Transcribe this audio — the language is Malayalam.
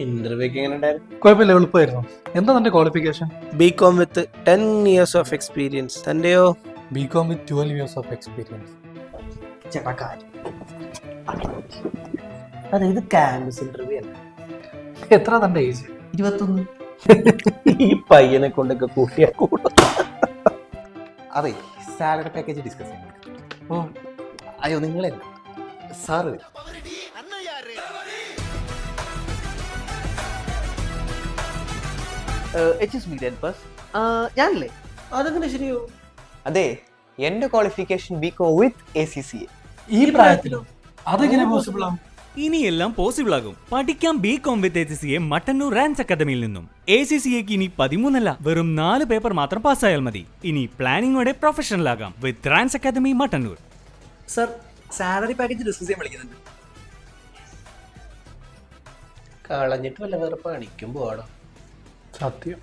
ഇന്റർവ്യൂക്ക് എങ്ങനെ ഉണ്ടായിരുന്നു? കുഴപ്പമില്ല, എളുപ്പമായിരുന്നു. എന്താ തന്റെ qualification? BCom with 10 years of experience. തന്റെയോ? BCom with 12 years of experience. അതെ, ഇത് ക്യാമ്പസ് ഇന്റർവ്യൂ അല്ല. എത്ര തന്റെ ഏജ്? 21. ഈ പയ്യനെ കൊണ്ടൊക്കെ കൂട്ടിയാ കൂട്ടും. അതെ, സാലറി പാക്കേജ് ഡിസ്കസ് ചെയ്യാൻ. ഓ, അയ്യോ നിങ്ങളെ സാറ് വരും. ഞാനല്ലേ? അതെങ്ങനെ ശരിയോ? അതെ, എന്റെ ക്വാളിഫിക്കേഷൻ ബികോം വിത്ത് ACCA. ഈ പ്രായത്തിലോ? അതെങ്ങനെ പോസിബിൾ ആവും? ഇനിയെല്ലാം പോസിബിൾ ആകും. പഠിക്കാം ബികോം വിത്ത് ACCA മട്ടന്നൂർ റാൻസ് അക്കാദമിയിൽ നിന്നും. ACCAക്ക് ഇനി 13 വെറും 4 പേപ്പർ മാത്രം പാസ്സായാൽ മതി. ഇനി പ്ലാനിങ്ങോടെ പ്രൊഫഷണൽ ആകാം with Rans academy Mattannur. Sir, salary package discuss ചെയ്യാൻ വിളിക്കുന്നുണ്ട്. കളഞ്ഞിട്ട് വല്ല വേറെ പണിക്കും പോവാടോ. സത്യം.